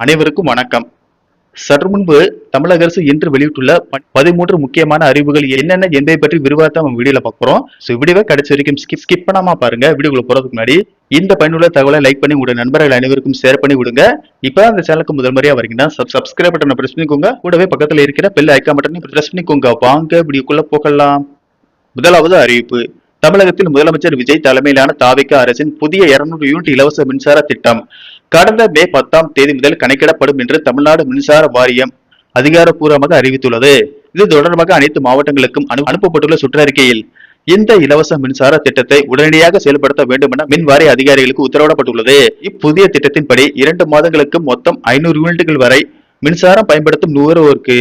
அனைவருக்கும் வணக்கம். சற்று முன்பு தமிழக அரசு இன்று வெளியிட்டுள்ள 13 முக்கியமான அறிவுகள் என்னென்ன என்பதை பற்றி விரிவாக நம்ம வீடியோல பார்க்கிறோம். வீடியோவை கடைசி வரைக்கும் ஸ்கிப் பண்ணாம பாருங்க. வீடியோக்குள்ள போறதுக்கு முன்னாடி இந்த பயனுள்ள தகவலை லைக் பண்ணி உங்களுடைய நண்பர்கள் அனைவருக்கும் ஷேர் பண்ணி விடுங்க. இப்ப அந்த சேனலுக்கு முதல் முறையா வரீங்கன்னா சப்ஸ்கிரைப் பட்டனை பிரஸ் பண்ணிக்கோங்க. கூடவே பக்கத்துல இருக்கிற பெல் ஐகான் பட்டனை பிரஸ் பண்ணிக்கோங்க. வாங்க வீடியோக்குள்ள போகலாம். முதலாவது அறிவிப்பு. தமிழகத்தில் முதலமைச்சர் விஜய் தலைமையிலான தாவேகா அரசின் புதிய 200 யூனிட் இலவச மின்சார திட்டம் கடந்த மே 10ஆம் தேதி முதல் கணக்கிடப்படும் என்று தமிழ்நாடு மின்சார வாரியம் அதிகாரப்பூர்வமாக அறிவித்துள்ளது. இது தொடர்பாக அனைத்து மாவட்டங்களுக்கும் அனுப்பப்பட்டுள்ள சுற்றறிக்கையில் இந்த இலவச மின்சார திட்டத்தை உடனடியாக செயல்படுத்த வேண்டும் என மின் வாரிய அதிகாரிகளுக்கு உத்தரவிடப்பட்டுள்ளது. இப்புதிய திட்டத்தின்படி 2 மாதங்களுக்கு மொத்தம் 500 யூனிட்டுகள் வரை மின்சாரம் பயன்படுத்தும் நுகர்வோருக்கு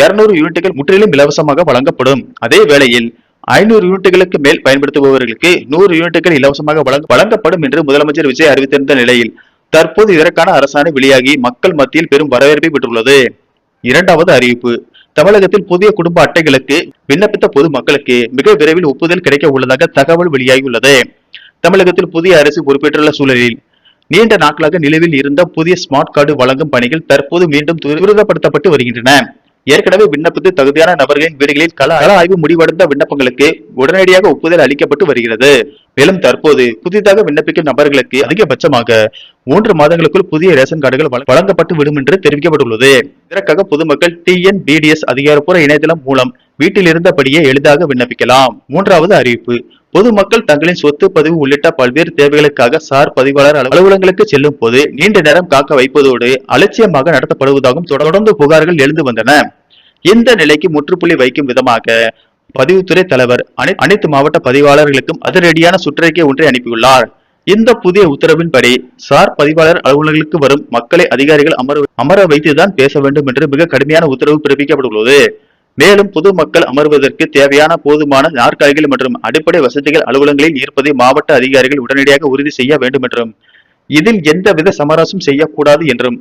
200 யூனிட்டுகள் முற்றிலும் இலவசமாக வழங்கப்படும். அதே வேளையில் 500 யூனிட்டுகளுக்கு மேல் பயன்படுத்துபவர்களுக்கு 100 யூனிட்டுகள் இலவசமாக வழங்கப்படும் என்று முதலமைச்சர் விஜய் அறிவித்திருந்த நிலையில் தற்போது இதற்கான அரசாணை வெளியாகி மக்கள் மத்தியில் பெரும் வரவேற்பை பெற்றுள்ளது. இரண்டாவது அறிவிப்பு. தமிழகத்தில் புதிய குடும்ப அட்டைகளுக்கு விண்ணப்பித்த பொது மக்களுக்கு மிக விரைவில் ஒப்புதல் கிடைக்க உள்ளதாக தகவல் வெளியாகியுள்ளது. தமிழகத்தில் புதிய அரசு பொறுப்பேற்றுள்ள சூழலில் நீண்ட நாட்களாக நிலுவில் இருந்த புதிய ஸ்மார்ட் கார்டு வழங்கும் பணிகள் தற்போது மீண்டும் துரிதப்படுத்தப்பட்டு வருகின்றன. ஏற்கனவே விண்ணப்பித்து தகுதியான நபர்களின் வீடுகளில் கள ஆய்வு முடிவடைந்த விண்ணப்பங்களுக்கு உடனடியாக ஒப்புதல் அளிக்கப்பட்டு வருகிறது. மேலும் தற்போது புதிதாக விண்ணப்பிக்கும் நபர்களுக்கு அதிகபட்சமாக 3 மாதங்களுக்குள் புதிய ரேஷன் கார்டுகள் வழங்கப்பட்டு விடும் என்று தெரிவிக்கப்பட்டுள்ளது. இதற்காக பொதுமக்கள் TNBDS அதிகாரப்பூர்வ இணையதளம் மூலம் வீட்டில் இருந்தபடியே எளிதாக விண்ணப்பிக்கலாம். மூன்றாவது அறிவிப்பு. பொதுமக்கள் தங்களின் சொத்து பதிவு உள்ளிட்ட பல்வேறு தேவைகளுக்காக சார் பதிவாளர் அலுவலகங்களுக்கு செல்லும் போது நீண்ட நேரம் காக்க வைப்பதோடு அலட்சியமாக நடத்தப்படுவதாகவும் தொடர்ந்து புகார்கள் எழுந்து வந்தன. இந்த நிலைக்கு முற்றுப்புள்ளி வைக்கும் விதமாக பதிவுத்துறை தலைவர் அனைத்து மாவட்ட பதிவாளர்களுக்கும் அதிரடியான சுற்றறிக்கை ஒன்றை அனுப்பியுள்ளார். இந்த புதிய உத்தரவின்படி சார் பதிவாளர் அலுவலர்களுக்கு வரும் மக்களை அதிகாரிகள் அமர வைத்துதான் பேச வேண்டும் என்று மிக கடுமையான உத்தரவு பிறப்பிக்கப்பட்டுள்ளது. மேலும் பொதுமக்கள் அமர்வதற்கு தேவையான போதுமான நாற்காலிகள் மற்றும் அடிப்படை வசதிகள் அலுவலகங்களில் இருப்பதை மாவட்ட அதிகாரிகள் உடனடியாக உறுதி செய்ய வேண்டும் என்றும் இதில் எந்தவித சமரசம் செய்யக்கூடாது என்றும்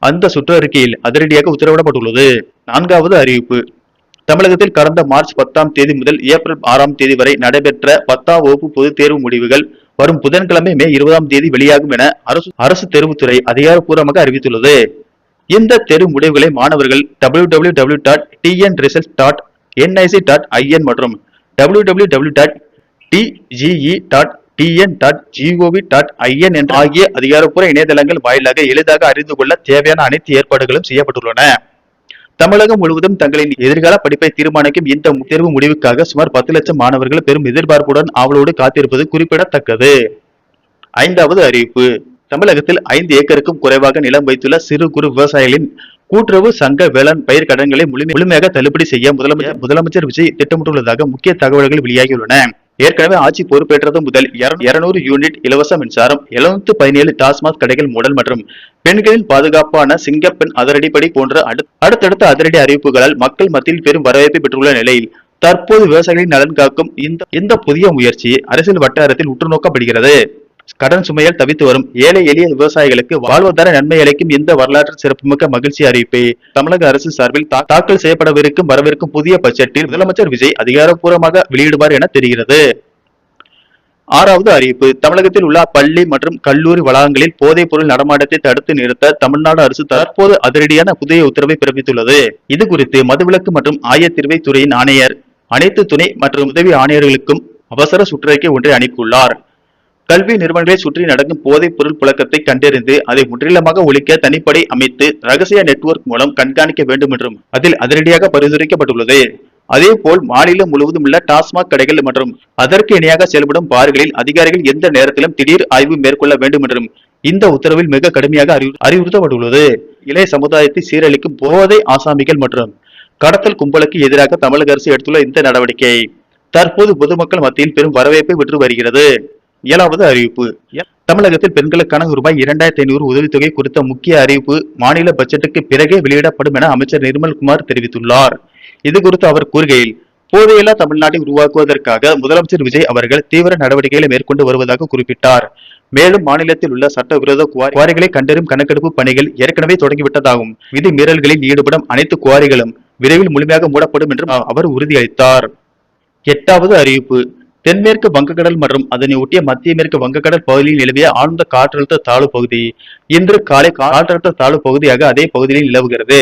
அந்த சுற்றறிக்கையில் அதிரடியாக உத்தரவிடப்பட்டுள்ளது. நான்காவது அறிவிப்பு. தமிழகத்தில் கடந்த மார்ச் 10ஆம் தேதி முதல் ஏப்ரல் 6ஆம் தேதி வரை நடைபெற்ற 10ஆம் வகுப்பு பொதுத் தேர்வு முடிவுகள் வரும் புதன்கிழமை மே 20ஆம் தேதி வெளியாகும் என அரசு தேர்வுத்துறை அதிகாரப்பூர்வமாக அறிவித்துள்ளது. இந்த தேர்வு முடிவுகளை மாணவர்கள் www.tnresults.nic.in மற்றும் www.tge.tn.gov.in என்ற ஆகிய அதிகாரப்பூர்வ இணையதளங்கள் வாயிலாக எளிதாக அறிந்து கொள்ள தேவையான அனைத்து ஏற்பாடுகளும் செய்யப்பட்டுள்ளன. தமிழகம் முழுவதும் தங்களின் எதிர்கால படிப்பை தீர்மானிக்கும் இந்த தேர்வு முடிவுக்காக சுமார் 10 லட்சம் மாணவர்கள் பெரும் எதிர்பார்ப்புடன் ஆவலோடு காத்திருப்பது குறிப்பிடத்தக்கது. ஐந்தாவது அறிவிப்பு. தமிழகத்தில் 5 ஏக்கருக்கும் குறைவாக நிலம் வைத்துள்ள சிறு குறு விவசாயிகளின் கூட்டுறவு சங்க வேளாண் பயிர் கடன்களை முழுமையாக தள்ளுபடி செய்ய முதலமைச்சர் விஜய் திட்டமிட்டுள்ளதாக முக்கிய தகவல்கள் வெளியாகியுள்ளன. ஏற்கனவே ஆட்சி பொறுப்பேற்றது முதல் 200 யூனிட் இலவச மின்சாரம், 717 டாஸ்மாக் கடைகள் மூடல் மற்றும் பெண்களின் பாதுகாப்பான சிங்கப்பெண் அதிரடிப்படி போன்ற அடுத்தடுத்த அதிரடி அறிவிப்புகளால் மக்கள் மத்தியில் பெரும் வரவேற்பை பெற்றுள்ள நிலையில் தற்போது விவசாயிகளின் நலன் காக்கும் இந்த புதிய முயற்சி அரசியல் வட்டாரத்தில் உற்று நோக்கப்படுகிறது. கடன் சுமையால் தவித்து வரும் ஏழை எளிய விவசாயிகளுக்கு வாழ்வாதார நன்மை அளிக்கும் இந்த வரலாற்று சிறப்புமிக்க மகிழ்ச்சி அறிவிப்பை தமிழக அரசு சார்பில் தாக்கல் செய்யப்படவிருக்கும் வரவிருக்கும் புதிய பட்ஜெட்டில் முதலமைச்சர் விஜய் அதிகாரப்பூர்வமாக வெளியிடுவார் என தெரிகிறது. ஆறாவது அறிவிப்பு. தமிழகத்தில் உள்ள பள்ளி மற்றும் கல்லூரி வளாகங்களில் போதைப் பொருள் நடமாட்டத்தை தடுத்து நிறுத்த தமிழ்நாடு அரசு தற்போது அதிரடியான புதிய உத்தரவை பிறப்பித்துள்ளது. இது குறித்து மதுவிலக்கு மற்றும் ஆயத்தீர்வை துறையின் ஆணையர் அனைத்து துணை மற்றும் உதவி ஆணையர்களுக்கும் அவசர சுற்றறிக்கை ஒன்றை அனுப்பியுள்ளார். கல்வி நிறுவனங்களை சுற்றி நடக்கும் போதைப் பொருள் புழக்கத்தை கண்டறிந்து அதை முற்றிலுமாக ஒழிக்க தனிப்படை அமைத்து ரகசிய நெட்வொர்க் மூலம் கண்காணிக்க வேண்டும் என்றும் அதில் அதிரடியாக பரிந்துரைக்கப்பட்டுள்ளது. அதேபோல் மாநிலம் முழுவதும் உள்ள டாஸ்மாக் கடைகள் மற்றும் அதற்கு இணையாக செயல்படும் பார்களில் அதிகாரிகள் எந்த நேரத்திலும் திடீர் ஆய்வு மேற்கொள்ள வேண்டும் என்றும் இந்த உத்தரவில் மிக கடுமையாக அறிவுறுத்தப்பட்டுள்ளது. இளைய சமுதாயத்தை சீரழிக்கும் போதை ஆசாமிகள் மற்றும் கடத்தல் கும்பலுக்கு எதிராக தமிழக அரசு எடுத்துள்ள இந்த நடவடிக்கை தற்போது பொதுமக்கள் மத்தியில் பெரும் வரவேற்பை பெற்று வருகிறது. ஏழாவது அறிவிப்பு. தமிழகத்தில் பெண்களுக்கான ரூபாய் 2500 உதவித்தொகை குறித்த முக்கிய அறிவிப்பு மாநில பட்ஜெட்டுக்கு பிறகே வெளியிடப்படும் என அமைச்சர் நிர்மல்குமார் தெரிவித்துள்ளார். இது குறித்து அவர் கூறுகையில், போதையில்லா தமிழ்நாட்டை உருவாக்குவதற்காக முதலமைச்சர் விஜய் அவர்கள் தீவிர நடவடிக்கைகளை மேற்கொண்டு வருவதாக குறிப்பிட்டார். மேலும் மாநிலத்தில் உள்ள சட்டவிரோத குவாரிகளை கண்டறியும் கணக்கெடுப்பு பணிகள் ஏற்கனவே தொடங்கிவிட்டதாகவும் விதி மீறல்களில் ஈடுபடும் அனைத்து குவாரிகளும் விரைவில் முழுமையாக மூடப்படும் என்றும் அவர் உறுதியளித்தார். எட்டாவது அறிவிப்பு. தென்மேற்கு வங்கக்கடல் மற்றும் அதனை ஒட்டிய மத்திய மேற்கு வங்கக்கடல் பகுதியில் நிலவிய ஆழ்ந்த காற்றழுத்த தாழ்வு பகுதி இன்று காலை காற்றழுத்த தாழ்வு பகுதியாக அதே பகுதியில் நிலவுகிறது.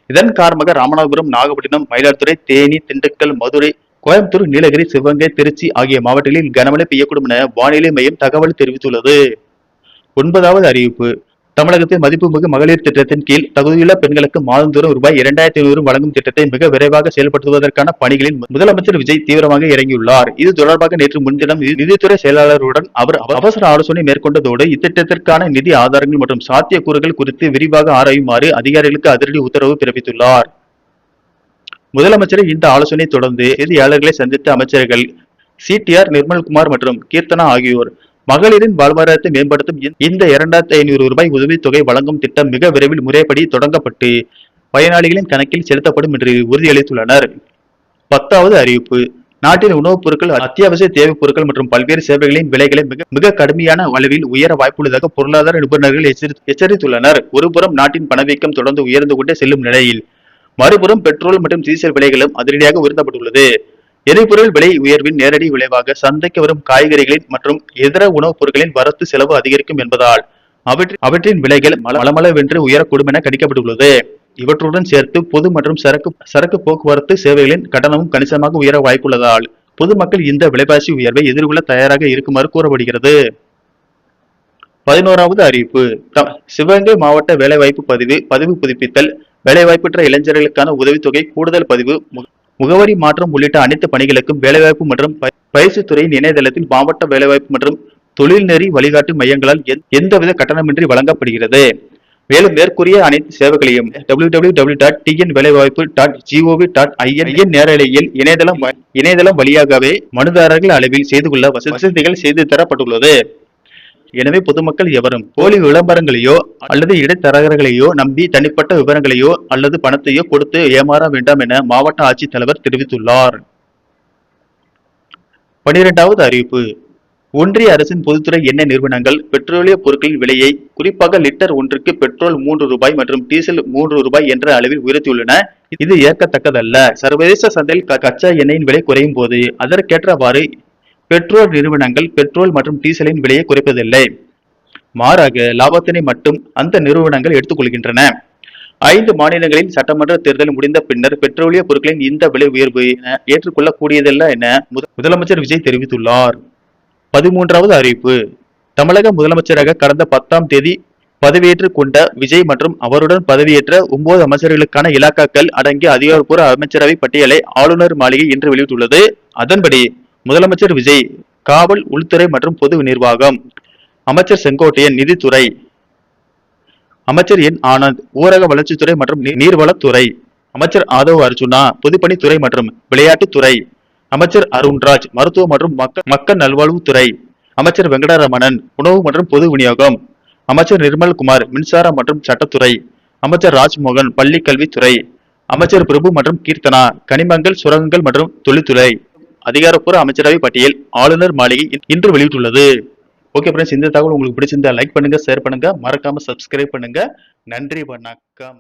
இதன் காரணமாக ராமநாதபுரம், நாகப்பட்டினம், மயிலாடுதுறை, தேனி, திண்டுக்கல், மதுரை, கோயம்புத்தூர், நீலகிரி, சிவகங்கை, திருச்சி ஆகிய மாவட்டங்களில் கனமழை பெய்யக்கூடும் என வானிலை மையம் தகவல் தெரிவித்துள்ளது. 9வது அறிவிப்பு. தமிழகத்தில் மதிப்புமிகு மகளிர் திட்டத்தின் கீழ் தகுதியுள்ள பெண்களுக்கு மாதந்தோறும் ரூபாய் 2500 வழங்கும் திட்டத்தை மிக விரைவாக செயல்படுத்துவதற்கான பணிகளில் முதலமைச்சர் விஜய் தீவிரமாக இறங்கியுள்ளார். இது தொடர்பாக நேற்று முன்தினம் நிதித்துறை செயலாளருடன் அவர் அவசர ஆலோசனை மேற்கொண்டதோடு இத்திட்டத்திற்கான நிதி ஆதாரங்கள் மற்றும் சாத்தியக்கூறுகள் குறித்து விரிவாக ஆராயுமாறு அதிகாரிகளுக்கு அதிரடி உத்தரவு பிறப்பித்துள்ளார். முதலமைச்சரின் இந்த ஆலோசனை தொடர்ந்து செய்தியாளர்களை சந்தித்த அமைச்சர்கள் CTR நிர்மல்குமார் மற்றும் கீர்த்தனா ஆகியோர் மகளிரின் வாழ்வாதாரத்தை மேம்படுத்தும் இந்த 2500 ரூபாய் உதவித்தொகை வழங்கும் திட்டம் மிக விரைவில் முறைப்படி தொடங்கப்பட்டு பயனாளிகளின் கணக்கில் செலுத்தப்படும் என்று உறுதியளித்துள்ளனர். 10வது அறிவிப்பு. நாட்டின் உணவுப் பொருட்கள், அத்தியாவசிய தேவைப் பொருட்கள் மற்றும் பல்வேறு சேவைகளின் விலைகளை மிக கடுமையான அளவில் உயர வாய்ப்புள்ளதாக பொருளாதார நிபுணர்கள் எச்சரித்துள்ளனர். ஒருபுறம் நாட்டின் பணவீக்கம் தொடர்ந்து உயர்ந்து கொண்டே செல்லும் நிலையில் மறுபுறம் பெட்ரோல் மற்றும் டீசல் விலைகளும் அதிரடியாக உயர்த்தப்பட்டுள்ளது. எரிபொருள் விலை உயர்வின் நேரடி விளைவாக சந்தைக்கு வரும் காய்கறிகளின் மற்றும் இதர உணவுப் பொருட்களின் வரத்து செலவு அதிகரிக்கும் என்பதால் அவற்றின் விலைகள் மளமளவென்று உயரக்கூடும் என கணிக்கப்பட்டுள்ளது. இவற்றுடன் சேர்த்து பொது மற்றும் சரக்கு போக்குவரத்து சேவைகளின் கட்டணமும் கணிசமாக உயர வாய்ப்புள்ளதால் பொதுமக்கள் இந்த விலைவாசி உயர்வை எதிர்கொள்ள தயாராக இருக்குமாறு கூறப்படுகிறது. 11வது அறிவிப்பு. சிவகங்கை மாவட்ட வேலைவாய்ப்பு பதிவு புதுப்பித்தல், வேலைவாய்ப்பற்ற இளைஞர்களுக்கான உதவித்தொகை கூடுதல் பதிவு, முகவரி மாற்றம் உள்ளிட்ட அனைத்து பணிகளுக்கும் வேலைவாய்ப்பு மற்றும் பயிற்சித்துறையின் இணையதளத்தில் மாவட்ட வேலைவாய்ப்பு மற்றும் தொழில்நெறி வழிகாட்டு மையங்களால் எந்தவித கட்டணமின்றி வழங்கப்படுகிறது. மேலும் மேற்கூறிய அனைத்து சேவைகளையும் www.tnvelaivaaipu.gov.in நேரலையில் இணையதளம் வழியாகவே மனுதாரர்கள் அளவில் செய்து கொள்ள வசதிகள் செய்து தரப்பட்டுள்ளது. எனவே பொதுமக்கள் எவரும் போலி விளம்பரங்களையோ அல்லது இடைத்தரகர்களையோ நம்பி தனிப்பட்ட விவரங்களையோ அல்லது பணத்தையோ கொடுத்து ஏமாற வேண்டாம் என மாவட்ட ஆட்சித்தலைவர் தெரிவித்துள்ளார். 12வது அறிவிப்பு. ஒன்றிய அரசின் பொதுத்துறை எண்ணெய் நிறுவனங்கள் பெட்ரோலிய பொருட்களின் விலையை குறிப்பாக லிட்டர் ஒன்றுக்கு பெட்ரோல் 3 ரூபாய் மற்றும் டீசல் 3 ரூபாய் என்ற அளவில் உயர்த்தியுள்ளன. இது ஏற்கத்தக்கதல்ல. சர்வதேச சந்தையில் கச்சா எண்ணெயின் விலை குறையும் போது அதற்கேற்றவாறு பெட்ரோல் நிறுவனங்கள் பெட்ரோல் மற்றும் டீசலின் விலையை குறைப்பதில்லை. மாறாக லாபத்தினை மட்டும் அந்த நிறுவனங்கள் எடுத்துக்கொள்கின்றன. 5 மாநிலங்களின் சட்டமன்ற தேர்தல் முடிந்த பின்னர் பெட்ரோலிய பொருட்களின் இந்த விலை உயர்வு ஏற்றுக்கொள்ளக்கூடியதல்ல என முதலமைச்சர் விஜய் தெரிவித்துள்ளார். 13வது அறிவிப்பு. தமிழக முதலமைச்சராக கடந்த 10ஆம் தேதி பதவியேற்றுக் கொண்ட விஜய் மற்றும் அவருடன் பதவியேற்ற 9 அமைச்சர்களுக்கான இலாக்காக்கள் அடங்கிய அதிகாரப்பூர்வ அமைச்சரவை பட்டியலை ஆளுநர் மாளிகை இன்று வெளியிட்டுள்ளது. அதன்படி முதலமைச்சர் விஜய் காவல், உள்துறை மற்றும் பொது நிர்வாகம், அமைச்சர் செங்கோட்டையன் நிதித்துறை, அமைச்சர் என் ஆனந்த் ஊரக வளர்ச்சித்துறை மற்றும் நீர்வளத்துறை, அமைச்சர் ஆதவ் அர்ஜுனா பொதுப்பணித்துறை மற்றும் விளையாட்டுத்துறை, அமைச்சர் அருண்ராஜ் மருத்துவ மற்றும் மக்கள் நல்வாழ்வுத்துறை, அமைச்சர் வெங்கடரமணன் உணவு மற்றும் பொது விநியோகம், அமைச்சர் நிர்மல்குமார் மின்சாரம் மற்றும் சட்டத்துறை, அமைச்சர் ராஜ்மோகன் பள்ளி கல்வித்துறை, அமைச்சர் பிரபு மற்றும் கீர்த்தனா கனிமங்கள், சுரங்கங்கள் மற்றும் தொழில்துறை. அதிகாரப்பூர்வ அமைச்சரவை பட்டியல் ஆளுநர் மாளிகை இன்று வெளியிட்டுள்ளது. ஓகே ஃப்ரெண்ட்ஸ், இந்த தகவல் உங்களுக்கு பிடிச்சிருந்தா லைக் பண்ணுங்க, ஷேர் பண்ணுங்க, மறக்காம சப்ஸ்கிரைப் பண்ணுங்க. நன்றி, வணக்கம்.